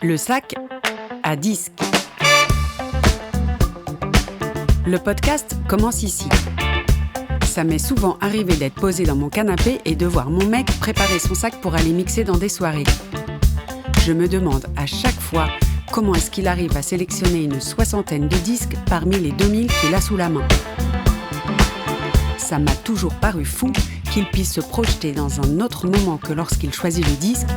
Le sac à disque. Le podcast commence ici. Ça m'est souvent arrivé d'être posé dans mon canapé et de voir mon mec préparer son sac pour aller mixer dans des soirées. Je me demande à chaque fois comment est-ce qu'il arrive à sélectionner une 60aine de disques parmi les 2000 qu'il a sous la main. Ça m'a toujours paru fou qu'il puisse se projeter dans un autre moment que lorsqu'il choisit le disque.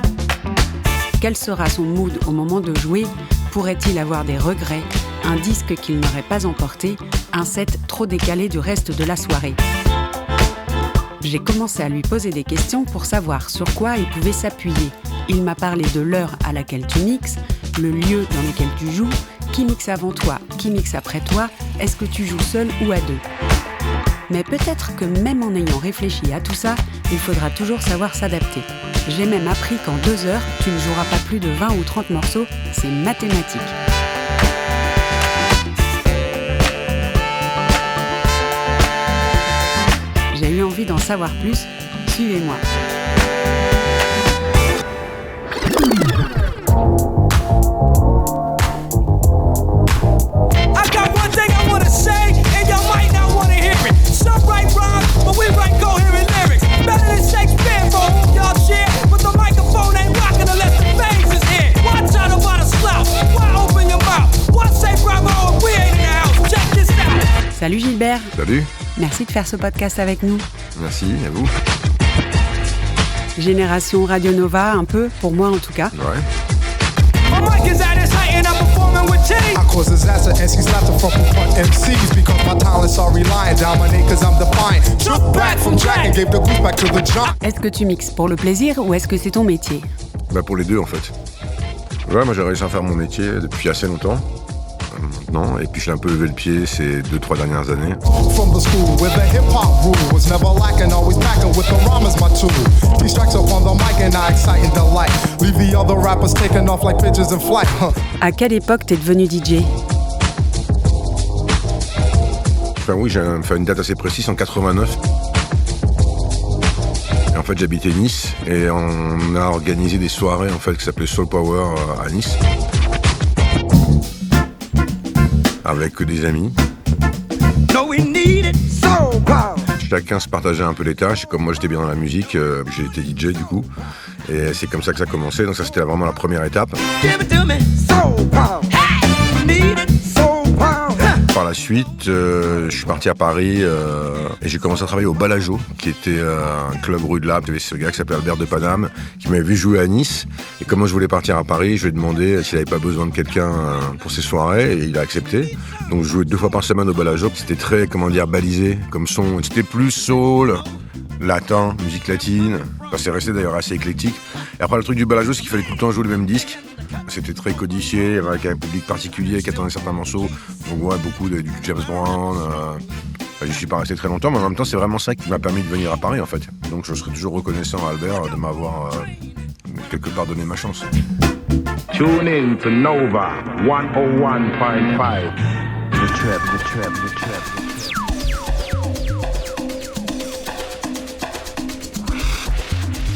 Quel sera son mood au moment de jouer ? Pourrait-il avoir des regrets ? Un disque qu'il n'aurait pas emporté ? Un set trop décalé du reste de la soirée ? J'ai commencé à lui poser des questions pour savoir sur quoi il pouvait s'appuyer. Il m'a parlé de l'heure à laquelle tu mixes, le lieu dans lequel tu joues, qui mixe avant toi, qui mixe après toi, est-ce que tu joues seul ou à deux ? Mais peut-être que même en ayant réfléchi à tout ça, il faudra toujours savoir s'adapter. J'ai même appris qu'en 2 heures, tu ne joueras pas plus de 20 ou 30 morceaux, c'est mathématique. J'ai eu envie d'en savoir plus, suivez-moi. Salut Gilbert. Salut. Merci de faire ce podcast avec nous. Merci, à vous. Génération Radio Nova, un peu, pour moi en tout cas. Ouais. Est-ce que tu mixes pour le plaisir ou est-ce que c'est ton métier ? Pour les deux en fait. Ouais, moi j'ai réussi à faire mon métier depuis assez longtemps. Maintenant, et puis j'ai un peu levé le pied ces 2-3 dernières années. À quelle époque t'es devenu DJ ? Enfin oui, j'ai fait une date assez précise, en 89. Et en fait j'habitais Nice et on a organisé des soirées en fait qui s'appelaient Soul Power à Nice. Avec des amis. Chacun se partageait un peu les tâches. Comme moi j'étais bien dans la musique, j'ai été DJ du coup. Et c'est comme ça que ça a commencé. Donc ça c'était vraiment la première étape. Par la suite, je suis parti à Paris et j'ai commencé à travailler au Balajo, qui était un club rue de l'Arbre. Il y avait ce gars qui s'appelait Albert de Paname, qui m'avait vu jouer à Nice. Et comme moi je voulais partir à Paris, je lui ai demandé s'il n'avait pas besoin de quelqu'un pour ses soirées, et il a accepté. Donc je jouais 2 fois par semaine au Balajo. C'était très, balisé comme son. C'était plus soul, latin, musique latine. Enfin, c'est resté d'ailleurs assez éclectique. Et après le truc du Balajo, c'est qu'il fallait tout le temps jouer le même disque. C'était très codifié, avec un public particulier qui attendait certains morceaux. Donc ouais, beaucoup du James Brown. Je suis pas resté très longtemps, mais en même temps, c'est vraiment ça qui m'a permis de venir à Paris, en fait. Donc je serai toujours reconnaissant à Albert de m'avoir quelque part donné ma chance. Tune in to Nova 101.5. The trap.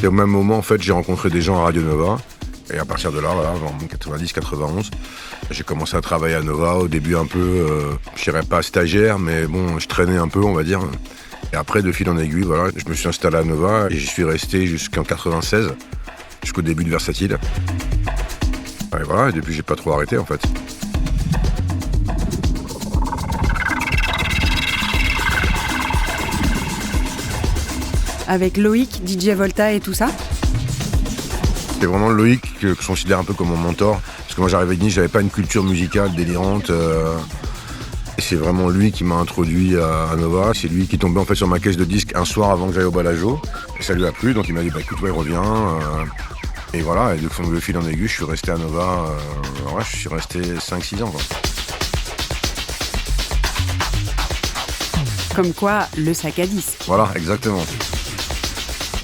Et au même moment, en fait, j'ai rencontré des gens à Radio Nova. Et à partir de là, voilà, en 90-91, j'ai commencé à travailler à Nova. Au début, un peu, je dirais pas stagiaire, mais bon, je traînais un peu, on va dire. Et après, de fil en aiguille, voilà, je me suis installé à Nova et j'y suis resté jusqu'en 96, jusqu'au début de Versatile. Et voilà, et depuis, j'ai pas trop arrêté, en fait. Avec Loïc, DJ Volta et tout ça ? C'est vraiment Loïc que je considère un peu comme mon mentor. Parce que moi j'arrivais de Nice, j'avais pas une culture musicale délirante. Et c'est vraiment lui qui m'a introduit à Nova. C'est lui qui tombait en fait sur ma caisse de disques un soir avant que j'aille au Balajo. Et ça lui a plu, donc il m'a dit écoute, ouais, reviens. Et voilà, et de fil en aiguille, je suis resté à Nova. Je suis resté 5-6 ans. Quoi. Comme quoi, le sac à disque. Voilà, exactement.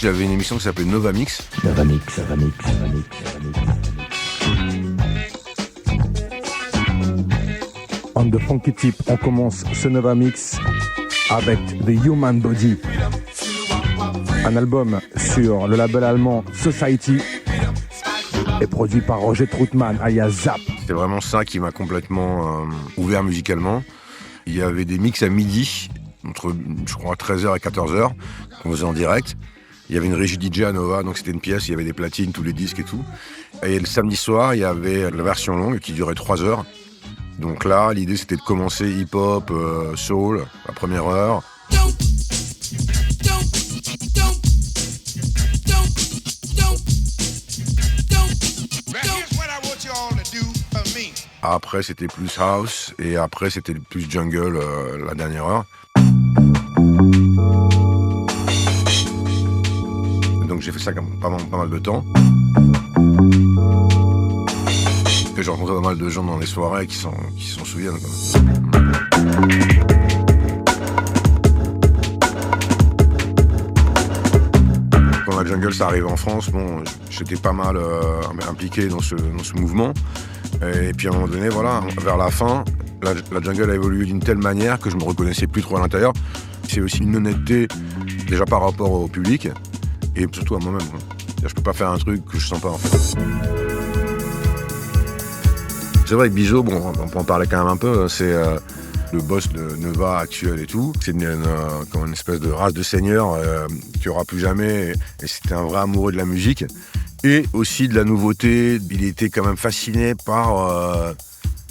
J'avais une émission qui s'appelait Nova Mix. On the funky tip, on commence ce Nova Mix avec The Human Body, un album sur le label allemand Society. est produit par Roger Troutman, alias Zap. C'est vraiment ça qui m'a complètement ouvert musicalement. Il y avait des mix à midi, entre, je crois, 13h et 14h, qu'on faisait en direct. Il y avait une régie DJ à Nova, donc c'était une pièce, il y avait des platines, tous les disques et tout. Et le samedi soir, il y avait la version longue qui durait 3 heures. Donc là, l'idée, c'était de commencer hip-hop, soul, la première heure. Après, c'était plus house, et après, c'était plus jungle, la dernière heure. Donc j'ai fait ça pas mal de temps. Et j'ai rencontré pas mal de gens dans les soirées qui s'en souviennent. Quand la jungle ça arrivait en France, bon, j'étais pas mal impliqué dans ce mouvement. Et puis à un moment donné, voilà, vers la fin, la jungle a évolué d'une telle manière que je me reconnaissais plus trop à l'intérieur. C'est aussi une honnêteté, déjà par rapport au public, et surtout à moi-même. Je peux pas faire un truc que je sens pas, en fait. C'est vrai que Bizot, bon, on peut en parler quand même un peu, c'est le boss de Nova actuel et tout. C'est comme une espèce de race de seigneur qu'il n'y aura plus jamais, et c'était un vrai amoureux de la musique. Et aussi de la nouveauté, il était quand même fasciné par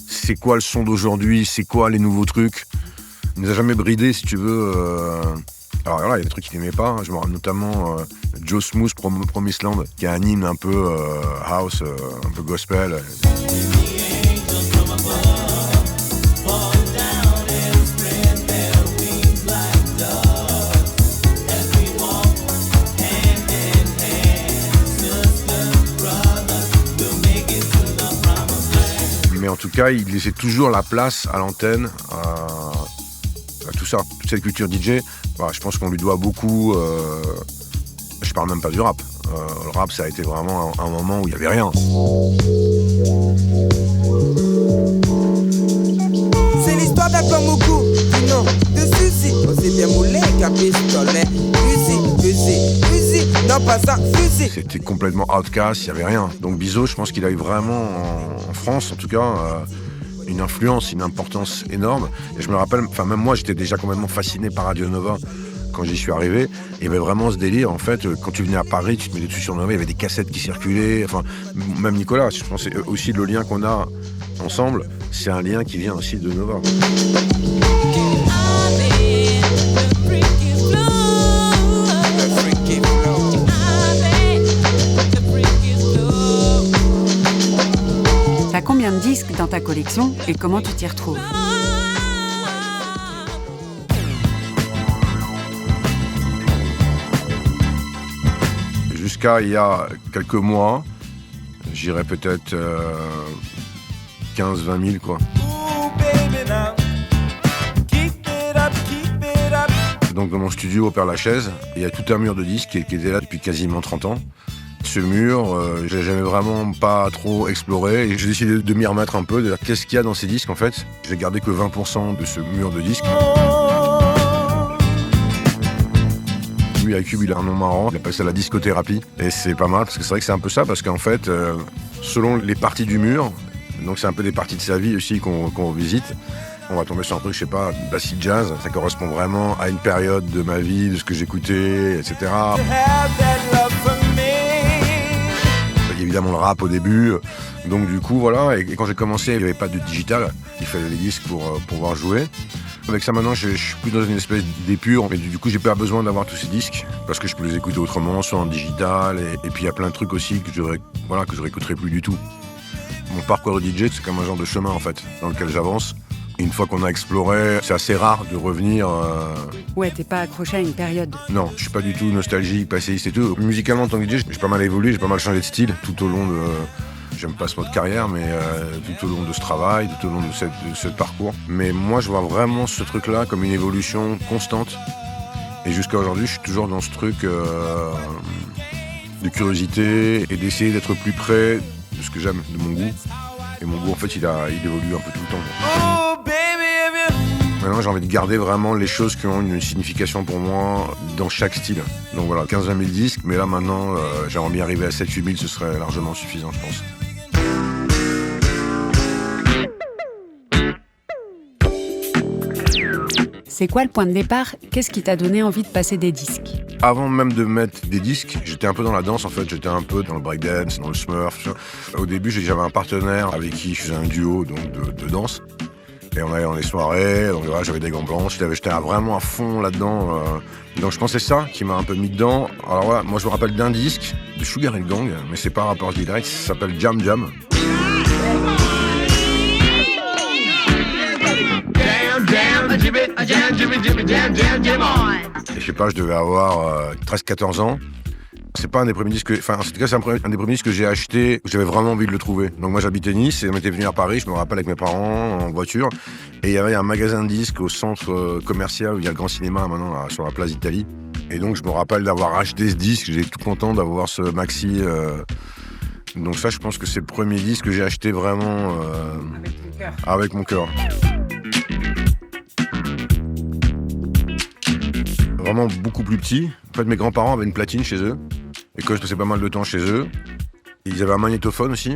c'est quoi le son d'aujourd'hui, c'est quoi les nouveaux trucs. Il nous a jamais bridé, si tu veux. Alors voilà, il y a des trucs qu'il n'aimait pas. Je me rappelle notamment Joe Smooth, Promised Land, qui a un hymne un peu house, un peu gospel. Mais en tout cas, il laissait toujours la place à l'antenne, à tout ça, toute cette culture DJ. Voilà, je pense qu'on lui doit beaucoup. Je parle même pas du rap. Le rap, ça a été vraiment un moment où il n'y avait rien. C'est l'histoire d'un Kamougou, non, de Suzy. On s'est bien moulé, capistolet, fusil, non pas ça, fusil. C'était complètement outcast, il n'y avait rien. Donc Bizot, je pense qu'il a eu vraiment, en France en tout cas, une influence, une importance énorme. Et je me rappelle, enfin même moi, j'étais déjà complètement fasciné par Radio Nova quand j'y suis arrivé. Il y avait vraiment ce délire, en fait, quand tu venais à Paris, tu te mettais dessus sur Nova, il y avait des cassettes qui circulaient. Enfin, même Nicolas, je pense aussi le lien qu'on a ensemble, c'est un lien qui vient aussi de Nova. T'as combien de disques dans ta collection et comment tu t'y retrouves ? Jusqu'à il y a quelques mois, j'irais peut-être 15-20 000 quoi. Donc dans mon studio au Père-Lachaise, il y a tout un mur de disques qui était là depuis quasiment 30 ans. Ce mur, je l'ai jamais vraiment pas trop exploré et j'ai décidé de m'y remettre un peu, de dire qu'est-ce qu'il y a dans ces disques en fait. J'ai gardé que 20% de ce mur de disques. Lui, iCube, il a un nom marrant, il appelle ça la discothérapie. Et c'est pas mal, parce que c'est vrai que c'est un peu ça, parce qu'en fait, selon les parties du mur, donc c'est un peu des parties de sa vie aussi qu'on visite, on va tomber sur un truc, je sais pas, d'acid jazz, ça correspond vraiment à une période de ma vie, de ce que j'écoutais, etc. Il y a évidemment le rap au début, donc du coup, voilà, et quand j'ai commencé, il n'y avait pas de digital, il fallait les disques pour pouvoir jouer. Avec ça maintenant, je suis plus dans une espèce d'épure, mais du coup j'ai pas besoin d'avoir tous ces disques parce que je peux les écouter autrement, soit en digital, et puis il y a plein de trucs aussi que je réécouterai plus du tout. Mon parcours de DJ, c'est comme un genre de chemin en fait, dans lequel j'avance. Une fois qu'on a exploré, c'est assez rare de revenir. Ouais, t'es pas accroché à une période. Non, je suis pas du tout nostalgique, passéiste et tout. Musicalement, en tant que DJ, j'ai pas mal évolué, j'ai pas mal changé de style tout au long de. J'aime pas ce mot de carrière, mais tout au long de ce travail, tout au long de ce parcours. Mais moi, je vois vraiment ce truc-là comme une évolution constante. Et jusqu'à aujourd'hui, je suis toujours dans ce truc de curiosité et d'essayer d'être plus près de ce que j'aime, de mon goût. Et mon goût, en fait, il évolue un peu tout le temps. Oh, baby, Maintenant, j'ai envie de garder vraiment les choses qui ont une signification pour moi dans chaque style. Donc voilà, 15-20 000 disques, mais là maintenant, j'aimerais bien arriver à 7-8 000, ce serait largement suffisant, je pense. C'est quoi le point de départ? Qu'est-ce qui t'a donné envie de passer des disques? Avant même de mettre des disques, j'étais un peu dans la danse en fait, j'étais un peu dans le breakdance, dans le smurf. Au début, j'avais un partenaire avec qui je faisais un duo donc, de danse. Et on allait dans les soirées, donc voilà, j'avais des gants blancs, j'étais vraiment à fond là-dedans. Donc je pense que c'est ça qui m'a un peu mis dedans. Alors voilà, moi je me rappelle d'un disque de Sugar Hill Gang, mais c'est pas un rapport direct, ça s'appelle Jam Jam. Et je sais pas, je devais avoir 13-14 ans. C'est pas un des premiers disques en tout cas c'est un des premiers disques que j'ai acheté où j'avais vraiment envie de le trouver. Donc moi j'habitais Nice et on était venu à Paris, je me rappelle avec mes parents en voiture. Et il y avait un magasin de disques au centre commercial où il y a le Grand Cinéma maintenant là, sur la place d'Italie. Et donc je me rappelle d'avoir acheté ce disque, j'étais tout content d'avoir ce maxi. Donc ça je pense que c'est le premier disque que j'ai acheté vraiment avec mon cœur. Vraiment beaucoup plus petit. En fait, mes grands-parents avaient une platine chez eux. Et quand je passais pas mal de temps chez eux, ils avaient un magnétophone aussi.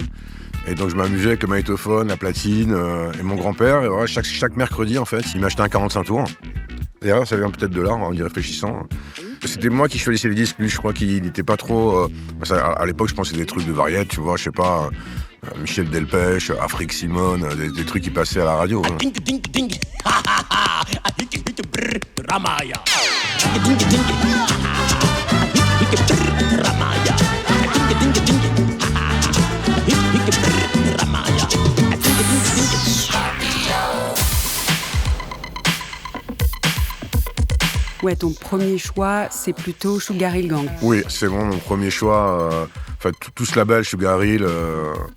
Et donc je m'amusais avec le magnétophone, la platine et mon grand-père. Et voilà, chaque mercredi, en fait, il m'achetait un 45 tours. D'ailleurs, ça vient peut-être de là, en y réfléchissant. C'était moi qui choisissais les disques. Lui, je crois qu'il n'était pas trop... à l'époque, je pensais des trucs de variété, tu vois, je sais pas... Michel Delpech, Afrique Simone, des trucs qui passaient à la radio. Hein. Ouais, ton premier choix, c'est plutôt Sugar Hill Gang. Oui, c'est bon, mon premier choix. Enfin, tout ce label, Sugar Hill,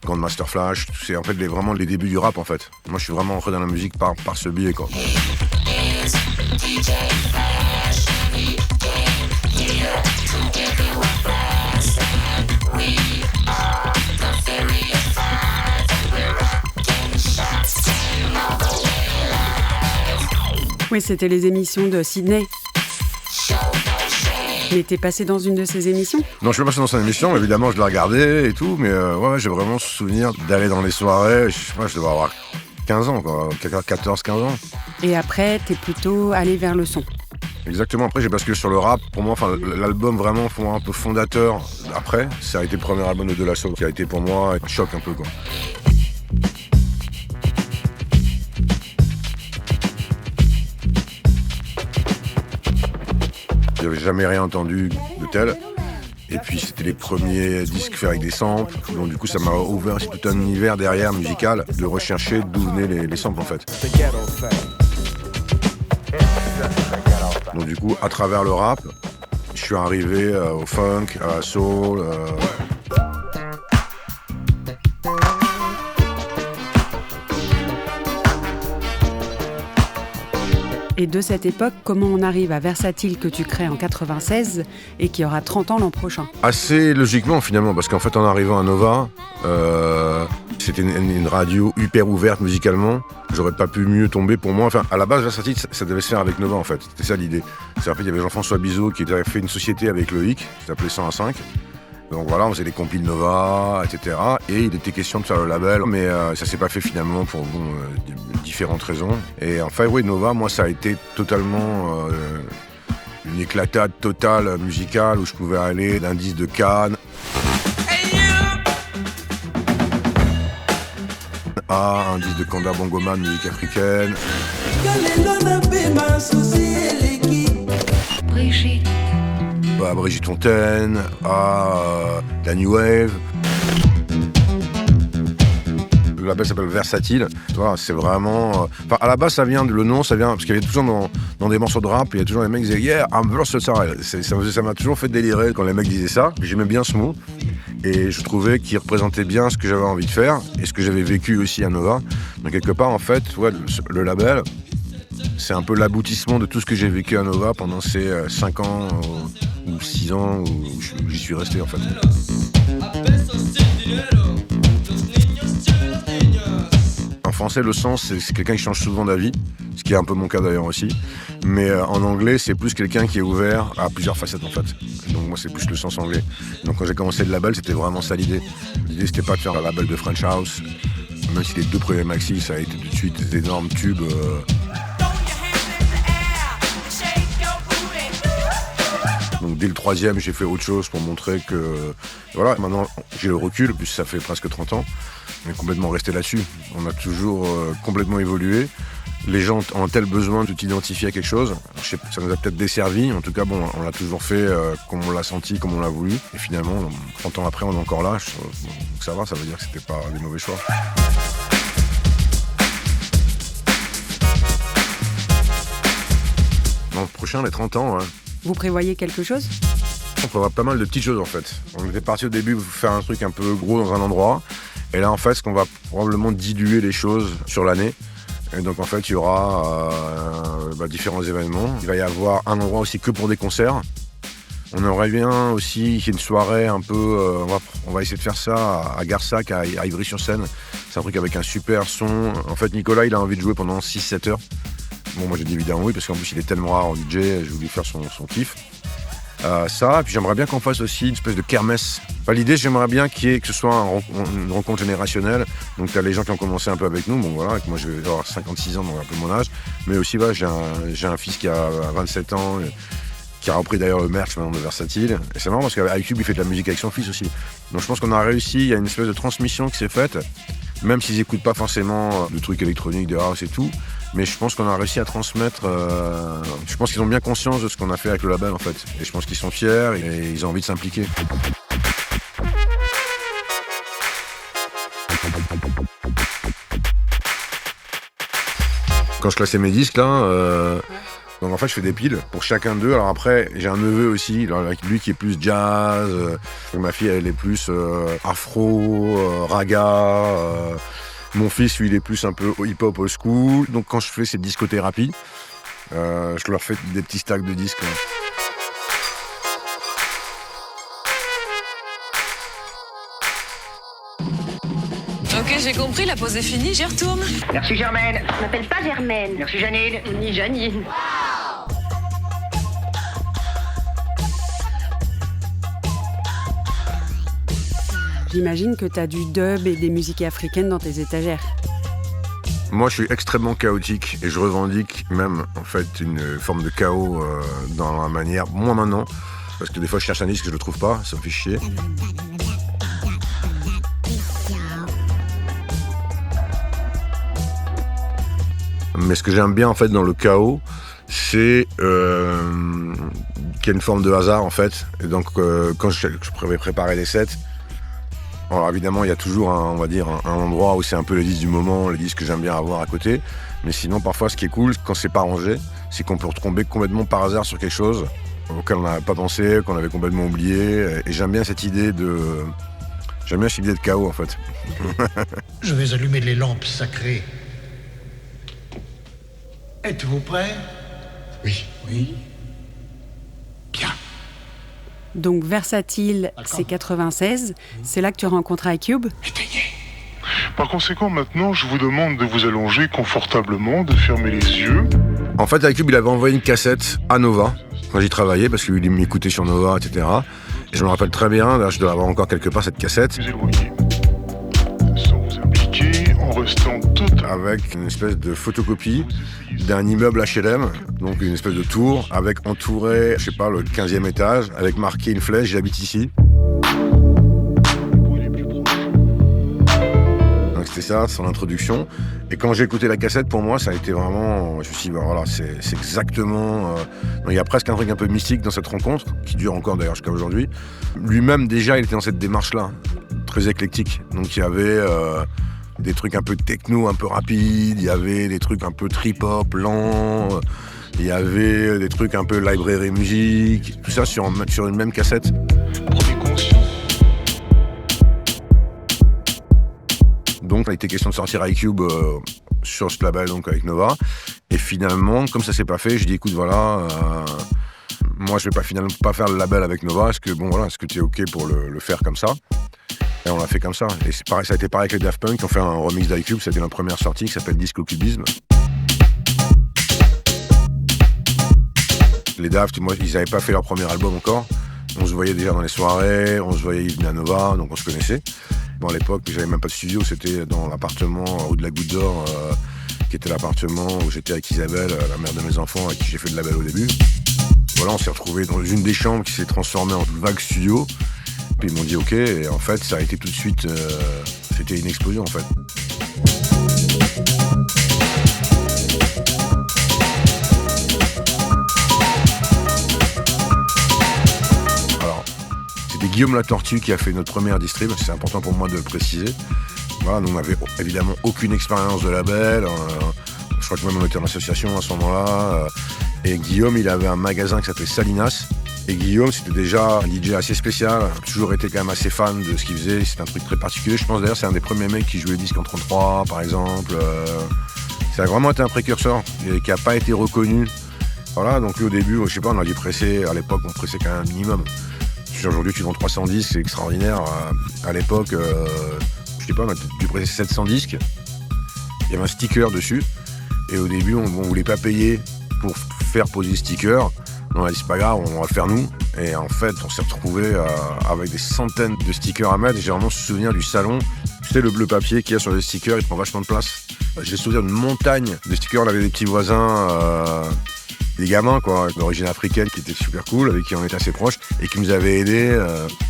Grandmaster Flash, c'est en fait vraiment les débuts du rap en fait. Moi, je suis vraiment entré dans la musique par ce biais, quoi. Oui, c'était les émissions de Sydney. Mais t'es passé dans une de ces émissions? Non, je suis pas passé dans cette émission, évidemment, je l'ai regardé et tout, mais ouais, j'ai vraiment ce souvenir d'aller dans les soirées, je sais pas, je devais avoir 15 ans, quoi, 14-15 ans. Et après, t'es plutôt allé vers le son? Exactement, après j'ai basculé sur le rap. Pour moi, l'album vraiment un peu fondateur après, ça a été le premier album de De La Soul, qui a été pour moi un choc un peu, quoi. J'avais jamais rien entendu de tel. Et puis c'était les premiers disques faits avec des samples. Donc du coup ça m'a ouvert aussi tout un univers derrière musical de rechercher d'où venaient les samples en fait. Donc du coup à travers le rap, je suis arrivé au funk, à la soul. Et de cette époque, comment on arrive à Versatile que tu crées en 96 et qui aura 30 ans l'an prochain? Assez logiquement finalement, parce qu'en fait en arrivant à Nova, c'était une radio hyper ouverte musicalement. J'aurais pas pu mieux tomber pour moi. Enfin, à la base, Versatile, ça devait se faire avec Nova en fait. C'était ça l'idée. En fait, il y avait Jean-François Bizot qui avait fait une société avec Loïc, qui s'appelait 101.5. Donc voilà, on faisait des compiles Nova, etc. Et il était question de faire le label, mais ça s'est pas fait finalement pour différentes raisons. Et enfin, oui, Nova, moi, ça a été totalement une éclatade totale musicale où je pouvais aller d'un disque de Cannes à un disque de Kanda Bongoman, musique africaine. À Brigitte Fontaine, à la New Wave. Le label s'appelle Versatile. Voilà, c'est vraiment... à la base, le nom, ça vient... Parce qu'il y avait toujours dans des morceaux de rap, il y a toujours des mecs qui disaient « Yeah, I'm versatile ». Ça m'a toujours fait délirer quand les mecs disaient ça. J'aimais bien ce mot. Et je trouvais qu'il représentait bien ce que j'avais envie de faire et ce que j'avais vécu aussi à Nova. Donc quelque part, en fait, ouais, le label, c'est un peu l'aboutissement de tout ce que j'ai vécu à Nova pendant ces 5 ans ou 6 ans où j'y suis resté en fait. En français, le sens, c'est quelqu'un qui change souvent d'avis, ce qui est un peu mon cas d'ailleurs aussi. Mais en anglais, c'est plus quelqu'un qui est ouvert à plusieurs facettes en fait. Donc moi, c'est plus le sens anglais. Donc quand j'ai commencé le label, c'était vraiment ça l'idée. L'idée, c'était pas de faire un label de French House, même si les 2 premiers maxi, ça a été tout de suite des énormes tubes. Donc dès le 3e, j'ai fait autre chose pour montrer que... Voilà, maintenant j'ai le recul, puisque ça fait presque 30 ans. On est complètement resté là-dessus. On a toujours complètement évolué. Les gens ont tel besoin de t'identifier à quelque chose. Je sais, ça nous a peut-être desservi. En tout cas, bon, on l'a toujours fait comme on l'a senti, comme on l'a voulu. Et finalement, 30 ans après, on est encore là. Donc ça va, ça veut dire que c'était pas des mauvais choix. Non, prochain, les 30 ans, ouais. Vous prévoyez quelque chose ? On prévoit pas mal de petites choses en fait. On était parti au début pour faire un truc un peu gros dans un endroit. Et là en fait, ce qu'on va probablement diluer les choses sur l'année. Et donc en fait, il y aura différents événements. Il va y avoir un endroit aussi que pour des concerts. On aimerait bien aussi qu'il y ait une soirée un peu... on va essayer de faire ça à Garsac, à Ivry-sur-Seine. C'est un truc avec un super son. En fait, Nicolas, il a envie de jouer pendant 6-7 heures. Bon, moi j'ai dit évidemment oui, parce qu'en plus il est tellement rare en DJ, je voulais faire son kiff. Ça, et puis j'aimerais bien qu'on fasse aussi une espèce de kermesse. L'idée, j'aimerais bien que ce soit une rencontre générationnelle. Donc t'as les gens qui ont commencé un peu avec nous, bon voilà, moi je vais avoir 56 ans, donc un peu mon âge. Mais aussi, j'ai un fils qui a 27 ans, qui a repris d'ailleurs le merch maintenant de Versatile. Et c'est marrant parce qu'avec Cube, il fait de la musique avec son fils aussi. Donc je pense qu'on a réussi, il y a une espèce de transmission qui s'est faite, même s'ils n'écoutent pas forcément le truc électronique, de house et tout. Mais je pense qu'on a réussi à transmettre... je pense qu'ils ont bien conscience de ce qu'on a fait avec le label, en fait. Et je pense qu'ils sont fiers et ils ont envie de s'impliquer. Quand je classais mes disques, là... Donc en fait, je fais des piles pour chacun d'eux. Alors après, j'ai un neveu aussi, avec lui qui est plus jazz. Ma fille, elle est plus afro, raga... Mon fils, lui, il est plus un peu hip-hop old school. Donc quand je fais ces discothérapies, je leur fais des petits stacks de disques. Ok, j'ai compris, la pause est finie, j'y retourne. Merci Germaine. Je m'appelle pas Germaine. Merci Janine. Ni Janine. J'imagine que t'as du dub et des musiques africaines dans tes étagères. Moi, je suis extrêmement chaotique et je revendique même, en fait, une forme de chaos dans la manière... Moi, maintenant, parce que des fois, je cherche un disque que je le trouve pas, ça me fait chier. Mais ce que j'aime bien, en fait, dans le chaos, c'est qu'il y a une forme de hasard, en fait. Et donc, quand je vais préparer les sets... Alors évidemment, il y a toujours un endroit où c'est un peu les disques du moment, les disques que j'aime bien avoir à côté. Mais sinon, parfois, ce qui est cool, quand c'est pas rangé, c'est qu'on peut retomber complètement par hasard sur quelque chose auquel on n'avait pas pensé, qu'on avait complètement oublié. Et j'aime bien cette idée de chaos, en fait. Je vais allumer les lampes sacrées. Êtes-vous prêts ? Oui. Oui. Bien. Donc Versatile, c'est 96, c'est là que tu rencontres iCube. Par conséquent, maintenant, je vous demande de vous allonger confortablement, de fermer les yeux. En fait, iCube, il avait envoyé une cassette à Nova, quand j'y travaillais, parce qu'il m'écoutait sur Nova, etc. Et je me rappelle très bien, d'ailleurs, je dois avoir encore quelque part cette cassette. Vous éloignez, sans vous impliquer, en restant tout avec une espèce de photocopie d'un immeuble HLM, donc une espèce de tour, avec entouré, je sais pas, le 15e étage, avec marqué une flèche, j'habite ici. Donc c'était ça, son introduction. Et quand j'ai écouté la cassette, pour moi, ça a été vraiment... Je me suis dit, voilà, c'est exactement... Donc, il y a presque un truc un peu mystique dans cette rencontre, qui dure encore d'ailleurs jusqu'à aujourd'hui. Lui-même, déjà, il était dans cette démarche-là, très éclectique. Donc il y avait... des trucs un peu techno, un peu rapides, il y avait des trucs un peu trip-hop, lents, il y avait des trucs un peu librairie musique, tout ça sur une même cassette. Prenez conscience. Donc, il a été question de sortir iCube sur ce label, donc avec Nova. Et finalement, comme ça s'est pas fait, je dis écoute, voilà, moi je vais finalement pas faire le label avec Nova, est-ce que tu es OK pour le faire comme ça ? Et on l'a fait comme ça. Et c'est pareil, ça a été pareil avec les Daft Punk qui ont fait un remix d'iCube, c'était notre première sortie qui s'appelle Disco Cubisme. Les Daft, moi, ils n'avaient pas fait leur premier album encore. On se voyait déjà dans les soirées, on se voyait, ils venaient à Nova, donc on se connaissait. Bon, à l'époque, j'avais même pas de studio, c'était dans l'appartement rue de la Goutte d'Or, qui était l'appartement où j'étais avec Isabelle, la mère de mes enfants, avec qui j'ai fait de label au début. Voilà, on s'est retrouvés dans une des chambres qui s'est transformée en vague studio. Puis ils m'ont dit OK, et en fait, ça a été tout de suite, c'était une explosion en fait. Guillaume Latortue qui a fait notre première distrib, c'est important pour moi de le préciser. Voilà, nous on n'avait évidemment aucune expérience de label, je crois que même on était en association à ce moment-là. Et Guillaume, il avait un magasin qui s'appelait Salinas. Et Guillaume, c'était déjà un DJ assez spécial, toujours été quand même assez fan de ce qu'il faisait, c'était un truc très particulier. Je pense d'ailleurs c'est un des premiers mecs qui jouait disque en 33 par exemple. Ça a vraiment été un précurseur et qui n'a pas été reconnu. Voilà, donc lui au début, je sais pas, on a dû presser, à l'époque on pressait quand même un minimum. Aujourd'hui, tu vends 300 disques, c'est extraordinaire. À l'époque, je sais pas, on a dû presser 700 disques. Il y avait un sticker dessus. Et au début, on voulait pas payer pour faire poser le sticker. On a dit, c'est pas grave, on va le faire nous. Et en fait, on s'est retrouvé avec des centaines de stickers à mettre. Et j'ai vraiment ce souvenir du salon. Tu sais, le bleu papier qu'il y a sur les stickers, il prend vachement de place. J'ai le souvenir d'une montagne de stickers. On avait des petits voisins. Des gamins quoi, d'origine africaine qui étaient super cool, avec qui on était assez proches et qui nous avaient aidés.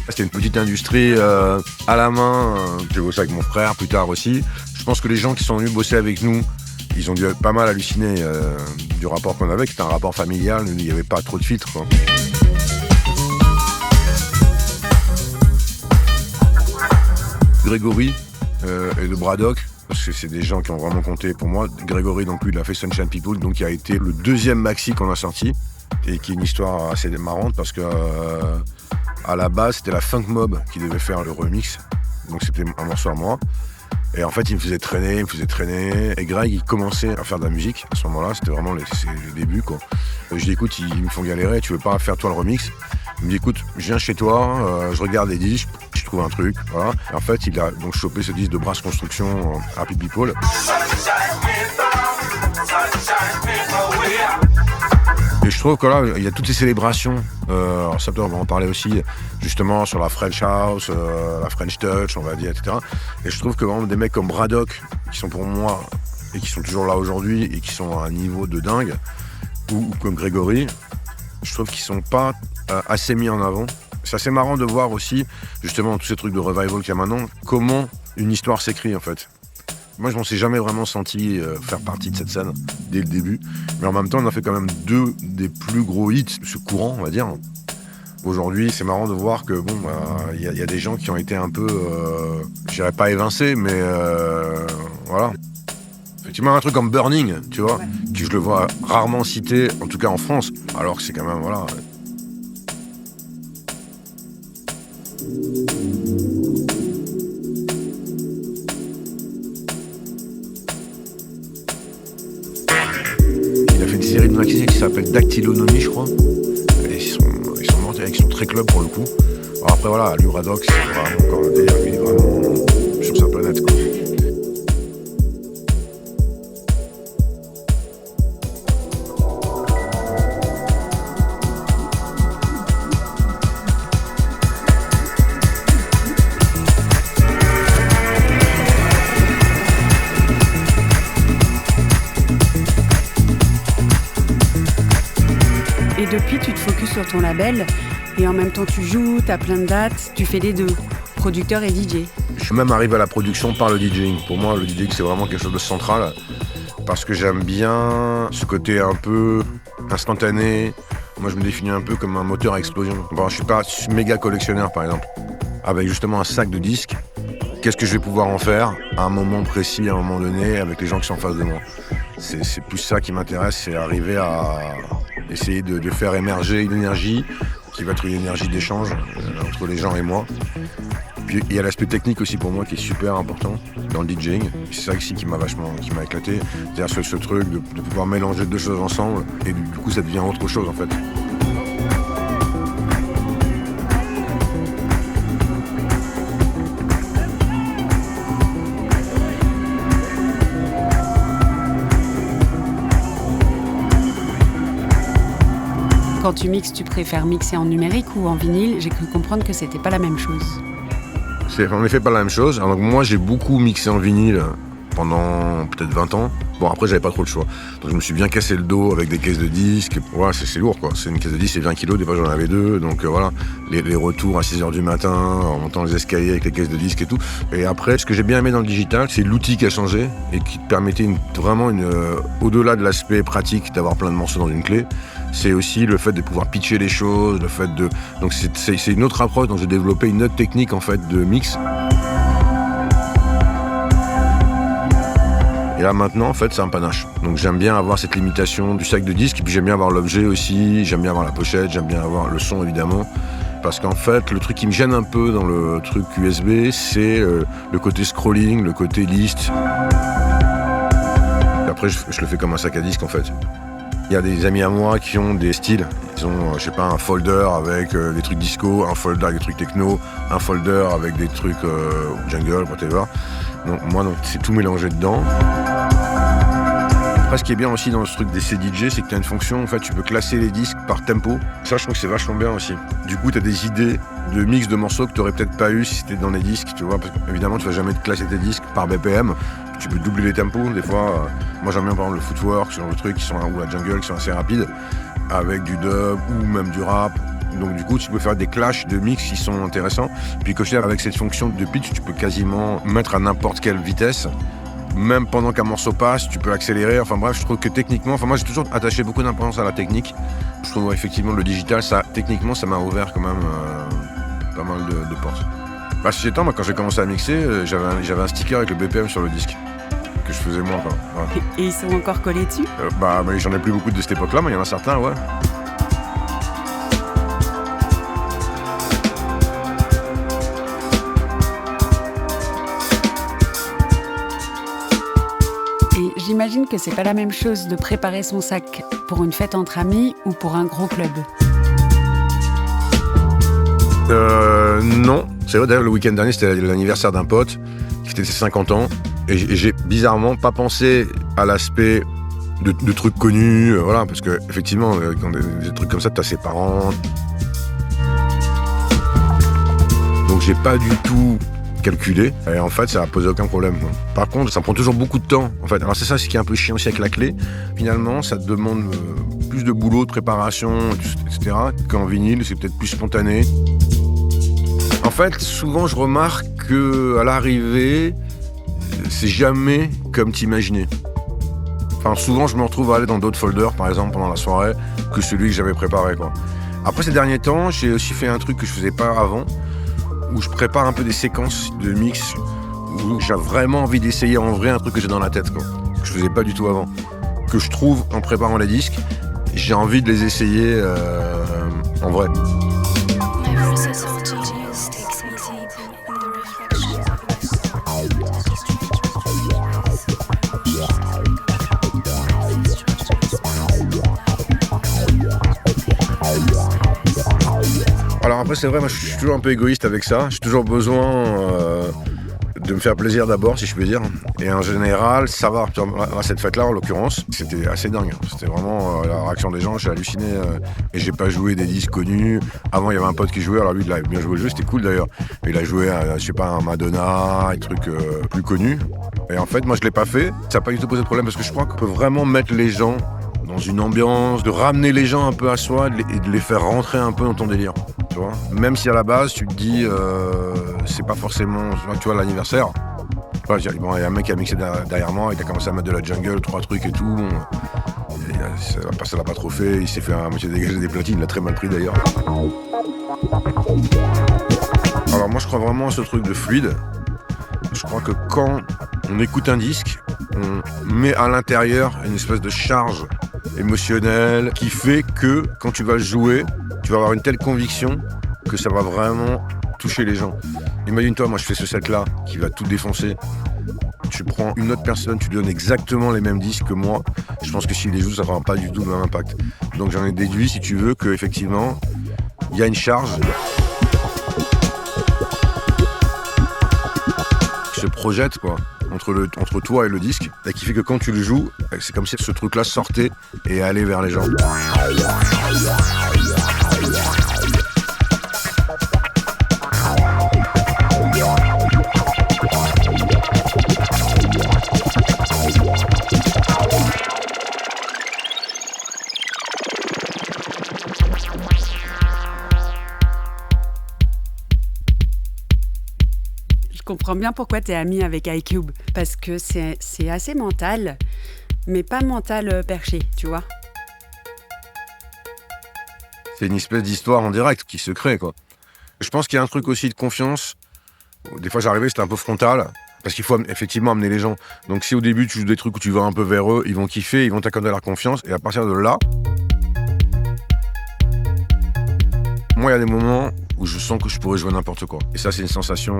C'était une petite industrie à la main. J'ai bossé avec mon frère plus tard aussi. Je pense que les gens qui sont venus bosser avec nous, ils ont dû pas mal halluciner du rapport qu'on avait, qui était un rapport familial, il n'y avait pas trop de filtres, quoi. Grégory et le Braddock, parce que c'est des gens qui ont vraiment compté pour moi. Grégory, donc lui, il a fait Sunshine People, donc qui a été le deuxième maxi qu'on a sorti, et qui est une histoire assez marrante, parce que à la base, c'était la Funk Mob qui devait faire le remix, donc c'était un morceau à moi. Et en fait, il me faisait traîner, et Greg, il commençait à faire de la musique. À ce moment-là, c'était vraiment les débuts, quoi. Je dis, écoute, ils me font galérer, tu veux pas faire toi le remix? Il me dit, écoute, je viens chez toi, je regarde les disques, je trouve un truc, voilà. Et en fait, il a donc chopé ce disque de Brass Construction, Happy People. Et je trouve que là, il y a toutes ces célébrations. Alors ça, on va en parler aussi, justement, sur la French House, la French Touch, on va dire, etc. Et je trouve que vraiment des mecs comme Braddock, qui sont pour moi, et qui sont toujours là aujourd'hui, et qui sont à un niveau de dingue, ou comme Grégory, je trouve qu'ils sont pas assez mis en avant. C'est assez marrant de voir aussi, justement, tous ces trucs de revival qu'il y a maintenant, comment une histoire s'écrit, en fait. Moi, je m'en suis jamais vraiment senti faire partie de cette scène dès le début. Mais en même temps, on a fait quand même 2 des plus gros hits, ce courant, on va dire. Aujourd'hui, c'est marrant de voir que, bon, y a des gens qui ont été un peu, je dirais pas évincés, mais voilà. Effectivement, un truc comme Burning, tu vois, qui je le vois rarement cité, en tout cas en France, alors que c'est quand même, voilà. Il a fait une série de maxi qui s'appelle Dactylonomie, je crois. Et ils sont morts, ils sont très club pour le coup. Alors après, voilà, lui, Braddock, c'est vraiment encore un délire, il est vraiment sur sa planète, quoi. Et depuis, tu te focuses sur ton label et en même temps tu joues, t'as plein de dates, tu fais les deux, producteur et DJ. Je suis même arrivé à la production par le DJing. Pour moi, le DJing, c'est vraiment quelque chose de central parce que j'aime bien ce côté un peu instantané. Moi, je me définis un peu comme un moteur à explosion. Bon, je suis pas méga collectionneur, par exemple. Avec justement un sac de disques, qu'est-ce que je vais pouvoir en faire à un moment précis, à un moment donné, avec les gens qui sont en face de moi. C'est plus ça qui m'intéresse, c'est arriver à essayer de faire émerger une énergie qui va être une énergie d'échange entre les gens et moi. Puis il y a l'aspect technique aussi pour moi qui est super important dans le DJing. C'est ça aussi qui m'a éclaté. C'est-à-dire ce truc de pouvoir mélanger 2 choses ensemble et du coup ça devient autre chose en fait. Quand tu mixes, tu préfères mixer en numérique ou en vinyle? J'ai cru comprendre que c'était pas la même chose. C'est en effet pas la même chose. Alors, moi, j'ai beaucoup mixé en vinyle pendant peut-être 20 ans. Bon, après, j'avais pas trop le choix. Donc, je me suis bien cassé le dos avec des caisses de disques. Ouais, c'est lourd, quoi. C'est une caisse de disques, c'est 20 kilos. Des fois, j'en avais 2. Donc, voilà. Les retours à 6h du matin, en montant les escaliers avec les caisses de disques et tout. Et après, ce que j'ai bien aimé dans le digital, c'est l'outil qui a changé et qui te permettait vraiment au-delà de l'aspect pratique d'avoir plein de morceaux dans une clé, c'est aussi le fait de pouvoir pitcher les choses, le fait de... Donc, c'est une autre approche. Donc, j'ai développé une autre technique, en fait, de mix. Et là maintenant, en fait, c'est un panache. Donc j'aime bien avoir cette limitation du sac de disques, et puis j'aime bien avoir l'objet aussi, j'aime bien avoir la pochette, j'aime bien avoir le son évidemment. Parce qu'en fait, le truc qui me gêne un peu dans le truc USB, c'est le côté scrolling, le côté liste. Et après, je le fais comme un sac à disques en fait. Il y a des amis à moi qui ont des styles. Ils ont, je sais pas, un folder avec des trucs disco, un folder avec des trucs techno, un folder avec des trucs jungle, whatever. Donc moi, c'est tout mélangé dedans. Après, ce qui est bien aussi dans ce truc des CDJ, c'est que tu as une fonction, en fait, tu peux classer les disques par tempo. Ça, je trouve que c'est vachement bien aussi. Du coup, tu as des idées de mix de morceaux que tu n'aurais peut-être pas eu si c'était dans les disques, tu vois. Parce qu'évidemment, tu vas jamais te classer tes disques par BPM. Tu peux doubler les tempos. Des fois, moi, j'aime bien par exemple le footwork, ce genre de trucs ou la jungle qui sont assez rapides, avec du dub ou même du rap. Donc du coup, tu peux faire des clashs de mix qui sont intéressants. Puis cocher avec cette fonction de pitch, tu peux quasiment mettre à n'importe quelle vitesse. Même pendant qu'un morceau passe, tu peux accélérer. Enfin bref, je trouve que techniquement, moi j'ai toujours attaché beaucoup d'importance à la technique. Je trouve effectivement le digital, techniquement, ça m'a ouvert quand même pas mal de portes. Ceci étant, moi quand j'ai commencé à mixer, j'avais un sticker avec le BPM sur le disque. Que je faisais moi. Voilà. Et ils sont encore collés dessus? Mais j'en ai plus beaucoup de cette époque-là, mais il y en a certains, ouais. J'imagine que c'est pas la même chose de préparer son sac pour une fête entre amis ou pour un gros club. Non. C'est vrai, d'ailleurs, le week-end dernier, c'était l'anniversaire d'un pote qui fêtait ses 50 ans. Et j'ai bizarrement pas pensé à l'aspect de trucs connus, voilà, parce que effectivement, quand des trucs comme ça, t'as ses parents. Donc j'ai pas du tout calculé, et en fait ça a posé aucun problème. Par contre, ça prend toujours beaucoup de temps en fait. Alors c'est ça ce qui est un peu chiant aussi avec la clé. Finalement, ça te demande plus de boulot, de préparation, etc. qu'en vinyle, c'est peut-être plus spontané. En fait, souvent je remarque que à l'arrivée, c'est jamais comme t'imaginais. Enfin, souvent je me retrouve à aller dans d'autres folders, par exemple pendant la soirée, que celui que j'avais préparé, quoi. Après ces derniers temps, j'ai aussi fait un truc que je faisais pas avant, où je prépare un peu des séquences de mix, où j'ai vraiment envie d'essayer en vrai un truc que j'ai dans la tête, quoi, que je faisais pas du tout avant, que je trouve en préparant les disques, j'ai envie de les essayer en vrai. Alors après c'est vrai, moi je suis toujours un peu égoïste avec ça, j'ai toujours besoin de me faire plaisir d'abord si je peux dire, et en général ça va. À cette fête là en l'occurrence, c'était assez dingue, c'était vraiment la réaction des gens, j'ai halluciné, et j'ai pas joué des disques connus. Avant il y avait un pote qui jouait, alors lui il a bien joué le jeu, c'était cool d'ailleurs, il a joué à, je sais pas, un Madonna, un truc plus connu, et en fait moi je l'ai pas fait, ça n'a pas du tout posé de problème parce que je crois qu'on peut vraiment mettre les gens dans une ambiance, de ramener les gens un peu à soi et de les faire rentrer un peu dans ton délire. Tu vois, même si à la base tu te dis c'est pas forcément, tu vois, l'anniversaire. Bon, il y a un mec qui a mixé derrière moi, il a commencé à mettre de la jungle, 3 trucs et tout. Bon, ça l'a pas trop fait, il s'est fait un monsieur dégager des platines, il l'a très mal pris d'ailleurs. Alors moi je crois vraiment à ce truc de fluide. Je crois que quand on écoute un disque, on met à l'intérieur une espèce de charge émotionnelle qui fait que quand tu vas le jouer, tu vas avoir une telle conviction que ça va vraiment toucher les gens. Imagine-toi, moi je fais ce set-là qui va tout défoncer. Tu prends une autre personne, tu lui donnes exactement les mêmes disques que moi. Je pense que s'il les joue, ça n'aura pas du tout le même impact. Donc j'en ai déduit, si tu veux, qu'effectivement, il y a une charge qui se projette, quoi. entre toi et le disque, et qui fait que quand tu le joues, c'est comme si ce truc-là sortait et allait vers les gens. Je comprends bien pourquoi tu es ami avec iCube, parce que c'est assez mental, mais pas mental perché, tu vois. C'est une espèce d'histoire en direct qui se crée, quoi. Je pense qu'il y a un truc aussi de confiance. Des fois, j'arrivais, c'était un peu frontal, parce qu'il faut effectivement amener les gens. Donc si au début, tu joues des trucs où tu vas un peu vers eux, ils vont kiffer, ils vont t'accorder leur confiance, et à partir de là, moi, il y a des moments où je sens que je pourrais jouer n'importe quoi. Et ça, c'est une sensation...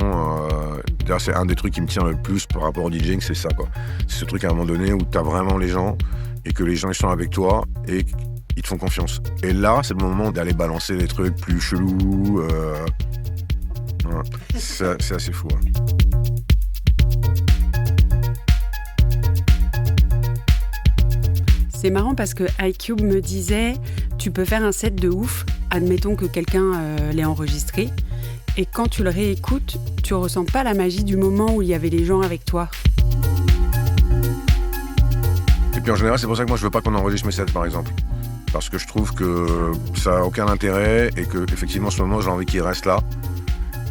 d'ailleurs, c'est un des trucs qui me tient le plus par rapport au DJing, c'est ça, quoi. C'est ce truc à un moment donné où t'as vraiment les gens, et que les gens, ils sont avec toi, et ils te font confiance. Et là, c'est le moment d'aller balancer des trucs plus chelous. Voilà. C'est assez fou. Hein. C'est marrant parce que iCube me disait tu peux faire un set de ouf, admettons que quelqu'un l'ait enregistré, et quand tu le réécoutes, tu ressens pas la magie du moment où il y avait les gens avec toi. Et puis en général, c'est pour ça que moi je veux pas qu'on enregistre mes sets, par exemple. Parce que je trouve que ça a aucun intérêt et que effectivement en ce moment j'ai envie qu'il reste là.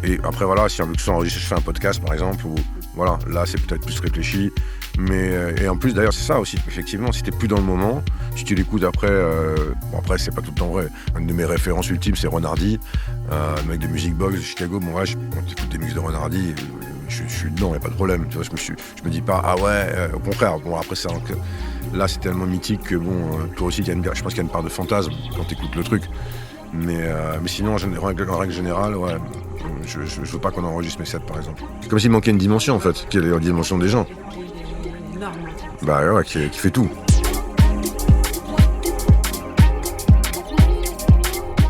Et après voilà, si on veut que ça soit enregistré, je fais un podcast par exemple, ou voilà, là c'est peut-être plus réfléchi. Mais et en plus d'ailleurs c'est ça aussi, effectivement, si t'es plus dans le moment, si tu l'écoutes après, bon après c'est pas tout le temps vrai. Une de mes références ultimes c'est Renardi, le mec de Music Box de Chicago. Bon ouais, j'écoute des mix de Renardi, je suis dedans, y a pas de problème. Tu vois, je me dis pas ah ouais, au contraire. Bon après ça, là c'est tellement mythique que bon, toi aussi je pense qu'il y a une part de fantasme quand t'écoutes le truc. Mais sinon en règle générale, ouais, je veux pas qu'on enregistre mes sets par exemple. C'est comme s'il manquait une dimension en fait, qui est la dimension des gens. Bah ouais, qui fait tout.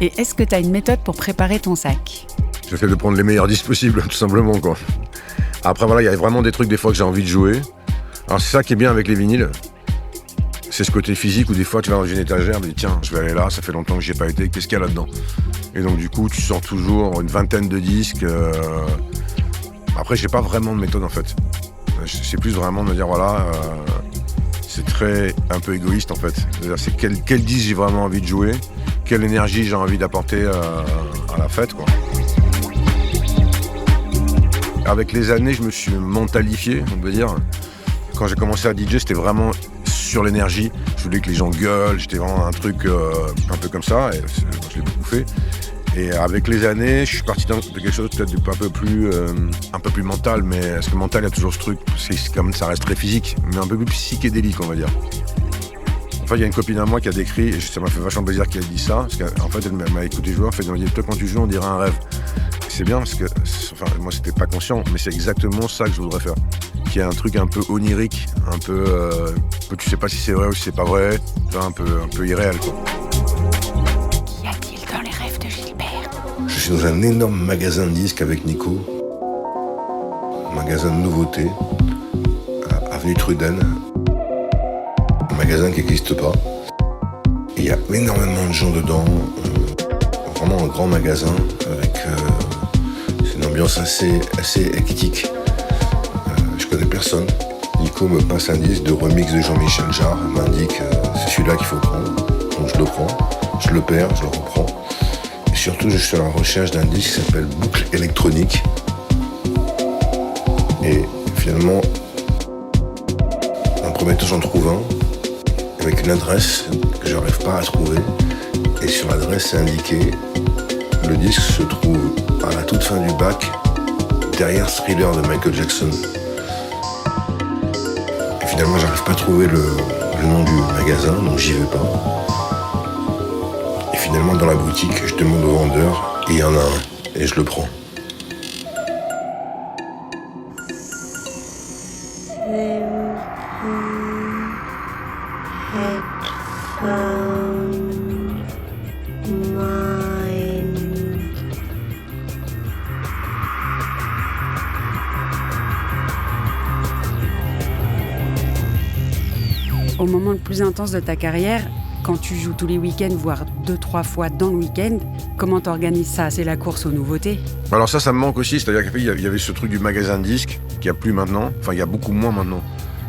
Et est-ce que tu as une méthode pour préparer ton sac ? J'essaie de prendre les meilleurs disques possibles, tout simplement, quoi. Après voilà, il y a vraiment des trucs des fois que j'ai envie de jouer. Alors c'est ça qui est bien avec les vinyles. C'est ce côté physique où des fois tu vas dans une étagère, tu dis tiens, je vais aller là, ça fait longtemps que j'y ai pas été, qu'est-ce qu'il y a là-dedans ? Et donc du coup, tu sors toujours une vingtaine de disques. Après, j'ai pas vraiment de méthode en fait. C'est plus vraiment de me dire voilà, c'est très un peu égoïste en fait. C'est quel disque j'ai vraiment envie de jouer, quelle énergie j'ai envie d'apporter à la fête, quoi. Avec les années, je me suis mentalifié, on peut dire. Quand j'ai commencé à DJ, c'était vraiment sur l'énergie. Je voulais que les gens gueulent, j'étais vraiment un truc un peu comme ça, et je l'ai beaucoup fait. Et avec les années, je suis parti dans quelque chose peut-être un peu plus mental, mais parce que mental, il y a toujours ce truc, c'est comme ça reste très physique, mais un peu plus psychédélique, on va dire. Enfin, il y a une copine à moi qui a décrit, et ça m'a fait vachement plaisir qu'elle ait dit ça, parce qu'en fait, elle m'a écouté jouer, en fait, elle m'a dit, toi, quand tu joues, on dirait un rêve. Et c'est bien, parce que, enfin, moi, c'était pas conscient, mais c'est exactement ça que je voudrais faire. Qu'il y a un truc un peu onirique, un peu, tu sais pas si c'est vrai ou si c'est pas vrai, un peu irréel, quoi. Qu'y a-t-il dans les rêves de Gilbert ? Je suis dans un énorme magasin de disques avec Nico, un magasin de nouveautés, à avenue Truden, un magasin qui n'existe pas. Il y a énormément de gens dedans, vraiment un grand magasin avec c'est une ambiance assez hectique. Je connais personne. Nico me passe un disque de remix de Jean-Michel Jarre, m'indique c'est celui-là qu'il faut prendre, donc je le prends, je le perds, je le reprends. Et surtout, je suis à la recherche d'un disque qui s'appelle Boucle électronique. Et finalement, en premier temps, j'en trouve un avec une adresse que je n'arrive pas à trouver. Et sur l'adresse, c'est indiqué le disque se trouve à la toute fin du bac, derrière Thriller de Michael Jackson. Et finalement, j'arrive pas à trouver le nom du magasin, donc j'y vais pas. Et finalement, dans la boutique, je demande au vendeur, et il y en a un, et je le prends. Au moment le plus intense de ta carrière, quand tu joues tous les week-ends, voire 2-3 fois dans le week-end, comment t'organises ça? C'est la course aux nouveautés? Alors ça me manque aussi, c'est-à-dire qu'il y avait ce truc du magasin de disques, qu'il n'y a plus maintenant, enfin il y a beaucoup moins maintenant.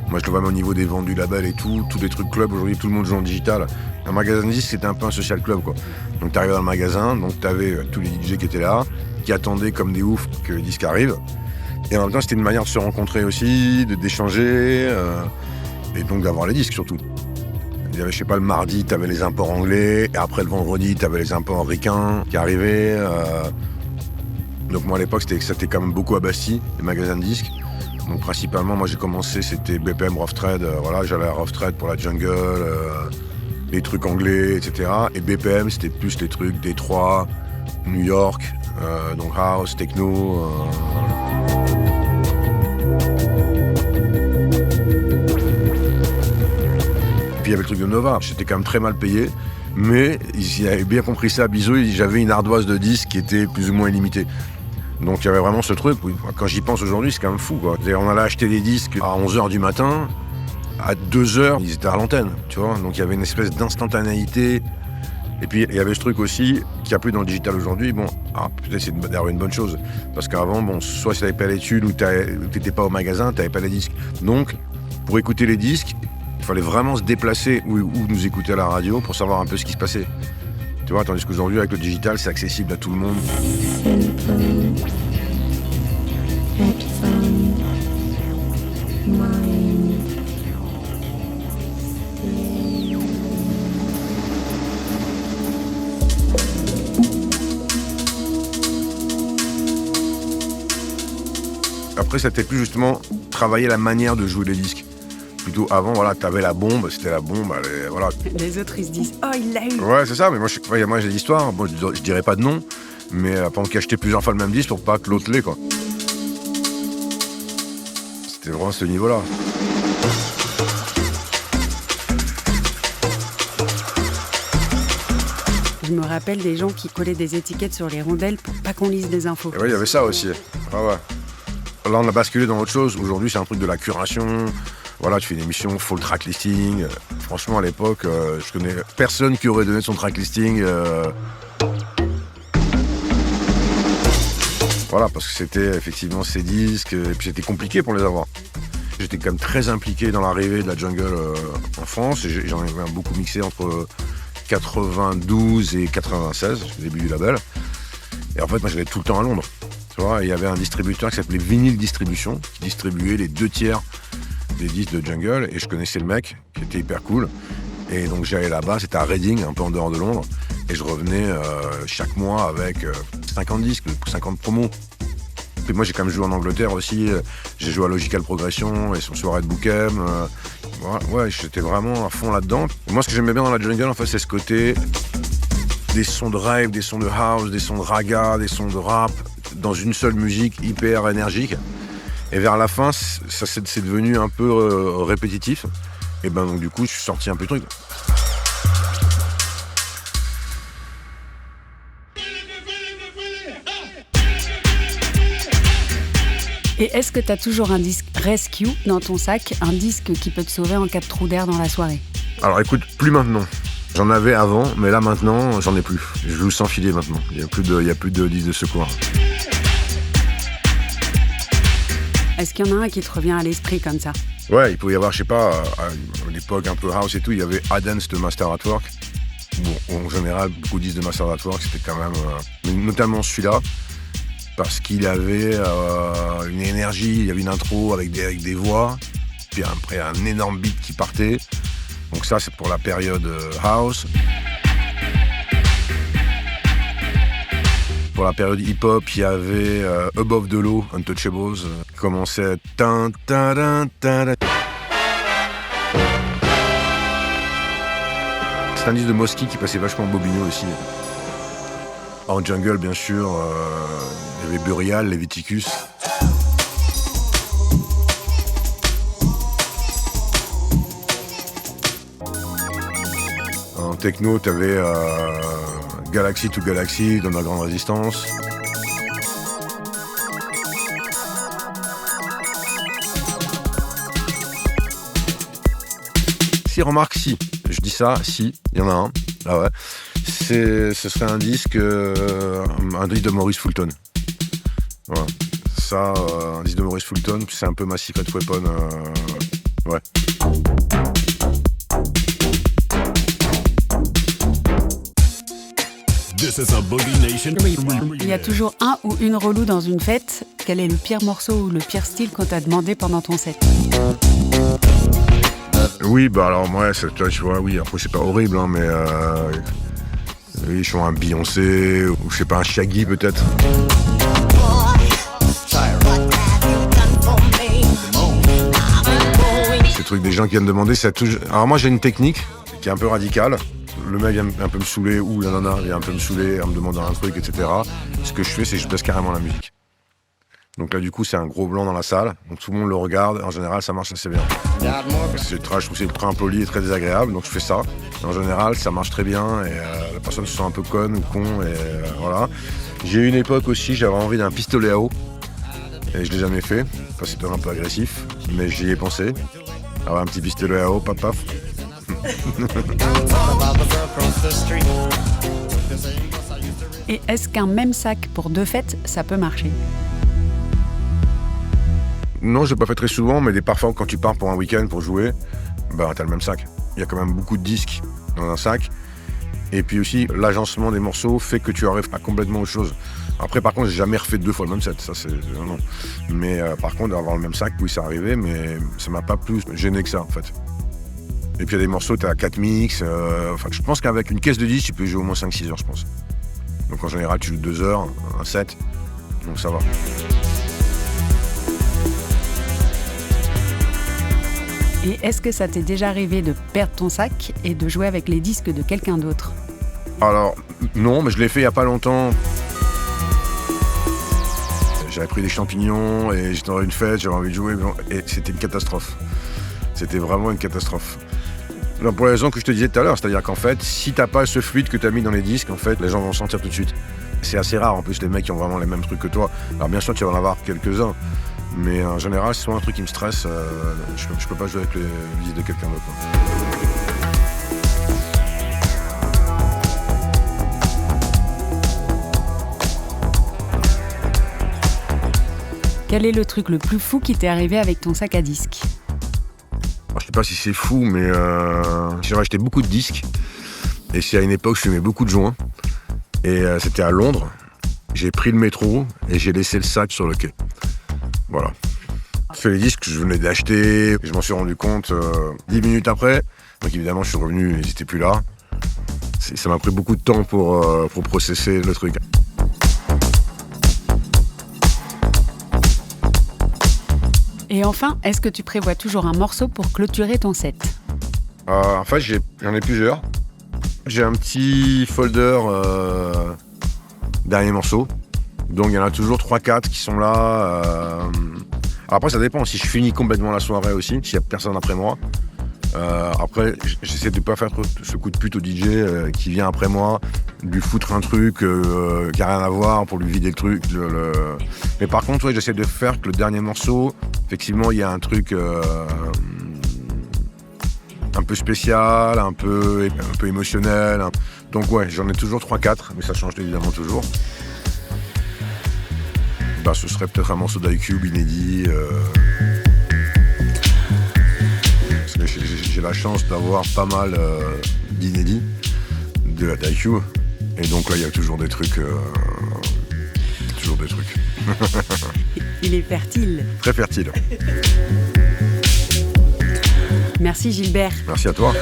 Moi je le vois même au niveau des vendus labels et tout, tous les trucs clubs, aujourd'hui tout le monde joue en digital. Un magasin de disques c'était un peu un social club quoi. Donc t'arrivais dans le magasin, donc t'avais tous les DJ qui étaient là, qui attendaient comme des oufs que le disque arrive. Et en même temps c'était une manière de se rencontrer aussi, d'échanger, et donc d'avoir les disques surtout. Il y avait, je sais pas, le mardi, t'avais les imports anglais, et après le vendredi, t'avais les imports ricains qui arrivaient. Donc moi à l'époque, c'était quand même beaucoup à Bastille, les magasins de disques. Donc principalement, moi j'ai commencé, c'était BPM Rough Trade, voilà, j'allais à Rough Trade pour la jungle, les trucs anglais, etc. Et BPM, c'était plus les trucs Détroit, New York, donc house, techno. Puis il y avait le truc de Nova, j'étais quand même très mal payé, mais ils avaient bien compris ça, bisous, j'avais une ardoise de disques qui était plus ou moins illimitée. Donc il y avait vraiment ce truc, quand j'y pense aujourd'hui, c'est quand même fou, quoi. On allait acheter des disques à 11h du matin, à 2h, ils étaient à l'antenne, tu vois. Donc il y avait une espèce d'instantanéité. Et puis il y avait ce truc aussi, qu'il n'y a plus dans le digital aujourd'hui, bon, peut-être c'est d'ailleurs une bonne chose. Parce qu'avant, bon, soit si tu n'avais pas les thunes ou tu n'étais pas au magasin, tu n'avais pas les disques. Donc, pour écouter les disques, il fallait vraiment se déplacer ou nous écouter à la radio pour savoir un peu ce qui se passait. Tu vois, tandis qu'aujourd'hui, avec le digital, c'est accessible à tout le monde. Après, c'était plus justement travailler la manière de jouer les disques. Plutôt avant, voilà, t'avais la bombe, c'était la bombe, allez, voilà. Les autres, ils se disent « Oh, il l'a eu !» Ouais, c'est ça, mais moi j'ai des histoires, bon, je dirais pas de nom, mais pendant qu'il achetait plusieurs fois le même disque pour pas que l'autre l'ait, quoi. C'était vraiment ce niveau-là. Je me rappelle des gens qui collaient des étiquettes sur les rondelles pour pas qu'on lise des infos. Et oui, il y avait ça aussi. Ah ouais. Là, on a basculé dans autre chose. Aujourd'hui, c'est un truc de la curation. Voilà, tu fais une émission full track listing. Franchement, à l'époque, je connais personne qui aurait donné son track listing. Voilà, parce que c'était effectivement ces disques, et puis c'était compliqué pour les avoir. J'étais quand même très impliqué dans l'arrivée de la jungle en France, et j'en ai beaucoup mixé entre 92 et 96, au début du label. Et en fait, moi, j'allais tout le temps à Londres. Tu vois, il y avait un distributeur qui s'appelait Vinyl Distribution, qui distribuait les 2/3 des disques de jungle, et je connaissais le mec, qui était hyper cool. Et donc j'allais là-bas, c'était à Reading, un peu en dehors de Londres, et je revenais chaque mois avec 50 disques, 50 promos. Et moi j'ai quand même joué en Angleterre aussi, j'ai joué à Logical Progression et sur soirée de Bookem. Ouais, j'étais vraiment à fond là-dedans. Et moi ce que j'aimais bien dans la jungle, en fait, c'est ce côté des sons de rave, des sons de house, des sons de raga, des sons de rap, dans une seule musique hyper énergique. Et vers la fin, c'est devenu un peu répétitif. Et ben donc du coup, je suis sorti un peu du truc. Et est-ce que t'as toujours un disque Rescue dans ton sac, un disque qui peut te sauver en cas de trou d'air dans la soirée? Alors écoute, plus maintenant. J'en avais avant, mais là maintenant, j'en ai plus. Je joue sans filet maintenant. Il y a plus de disque de secours. Est-ce qu'il y en a un qui te revient à l'esprit comme ça? Ouais, il pouvait y avoir, je sais pas, à l'époque un peu house et tout, il y avait Adance de Master at Work. Bon, en général, beaucoup de disques de Master at Work, c'était quand même... notamment celui-là, parce qu'il avait une énergie, il y avait une intro avec des voix, puis après un énorme beat qui partait. Donc ça, c'est pour la période house. Pour la période hip-hop, il y avait Above the Law, Untouchables, qui commençait tin ta ta. C'est un disque de Mosky qui passait vachement bobino aussi. En jungle, bien sûr, il y avait Burial, Leviticus. En techno, t'avais Galaxy to Galaxy dans la grande résistance. Si, remarque, si. Je dis ça, si, il y en a un. Ah ouais. Ce serait un disque de Maurice Fulton. Voilà. Ça, un disque de Maurice Fulton, c'est un peu ma secret weapon. Ouais. Il y a toujours un ou une relou dans une fête. Quel est le pire morceau ou le pire style qu'on t'a demandé pendant ton set? Oui, bah alors moi, tu vois, oui, après c'est pas horrible, hein, mais oui, je suis un Beyoncé, ou je sais pas, un Shaggy peut-être. Ces trucs des gens qui viennent demander, ça touche. Alors moi j'ai une technique qui est un peu radicale. Le mec vient un peu me saouler, ou la nana vient un peu me saouler en me demandant un truc, etc. Ce que je fais, c'est que je baisse carrément la musique. Donc là, du coup, c'est un gros blanc dans la salle. Donc tout le monde le regarde. En général, ça marche assez bien. Je trouve que c'est ultra impoli et très désagréable. Donc je fais ça. En général, ça marche très bien. Et la personne se sent un peu conne ou con. Et voilà. J'ai eu une époque aussi, j'avais envie d'un pistolet à eau. Et je l'ai jamais fait. Parce que c'était un peu agressif. Mais j'y ai pensé. Avoir un petit pistolet à eau, paf paf. Et est-ce qu'un même sac pour 2 fêtes, ça peut marcher? Non, je l'ai pas fait très souvent, mais parfois quand tu pars pour un week-end pour jouer, bah t'as le même sac. Il y a quand même beaucoup de disques dans un sac. Et puis aussi, l'agencement des morceaux fait que tu arrives à complètement autre chose. Après, par contre, j'ai jamais refait 2 fois le même set, ça c'est non. Mais par contre, d'avoir le même sac, oui, ça arrivait, mais ça m'a pas plus gêné que ça en fait. Et puis il y a des morceaux, t'as 4 mix. Enfin, je pense qu'avec une caisse de disques, tu peux jouer au moins 5-6 heures, je pense. Donc en général, tu joues 2 heures, un set, donc ça va. Et est-ce que ça t'est déjà arrivé de perdre ton sac et de jouer avec les disques de quelqu'un d'autre? Alors, non, mais je l'ai fait il y a pas longtemps. J'avais pris des champignons et j'étais dans une fête, j'avais envie de jouer, et c'était une catastrophe. C'était vraiment une catastrophe. Alors, pour la raison que je te disais tout à l'heure, c'est-à-dire qu'en fait, si t'as pas ce fluide que t'as mis dans les disques, en fait, les gens vont sentir tout de suite. C'est assez rare, en plus, les mecs qui ont vraiment les mêmes trucs que toi. Alors bien sûr, tu vas en avoir quelques-uns, mais en général, c'est souvent un truc qui me stresse. Je peux pas jouer avec les disques de quelqu'un d'autre. Quel est le truc le plus fou qui t'est arrivé avec ton sac à disques? Je sais pas si c'est fou, mais j'ai acheté beaucoup de disques. Et c'est à une époque, je fumais beaucoup de joints. Et c'était à Londres. J'ai pris le métro et j'ai laissé le sac sur le quai. Voilà. J'ai fait les disques que je venais d'acheter. Et je m'en suis rendu compte 10 minutes après. Donc évidemment, je suis revenu et ils n'étaient plus là. Ça m'a pris beaucoup de temps pour processer le truc. Et enfin, est-ce que tu prévois toujours un morceau pour clôturer ton set? En fait, j'en ai plusieurs. J'ai un petit folder dernier morceau. Donc il y en a toujours 3-4 qui sont là. Après, ça dépend. Si je finis complètement la soirée aussi, s'il n'y a personne après moi. Après, j'essaie de ne pas faire ce coup de pute au DJ qui vient après moi, lui foutre un truc qui n'a rien à voir pour lui vider le truc. Mais par contre, ouais, j'essaie de faire que le dernier morceau, effectivement, il y a un truc un peu spécial, un peu émotionnel. Donc ouais, j'en ai toujours 3-4, mais ça change évidemment toujours. Ce serait peut-être un morceau d'iCube inédit. J'ai la chance d'avoir pas mal d'inédits de la d'iCube. Et donc là, il y a toujours des trucs. Il est fertile. Très fertile. Merci Gilbert. Merci à toi.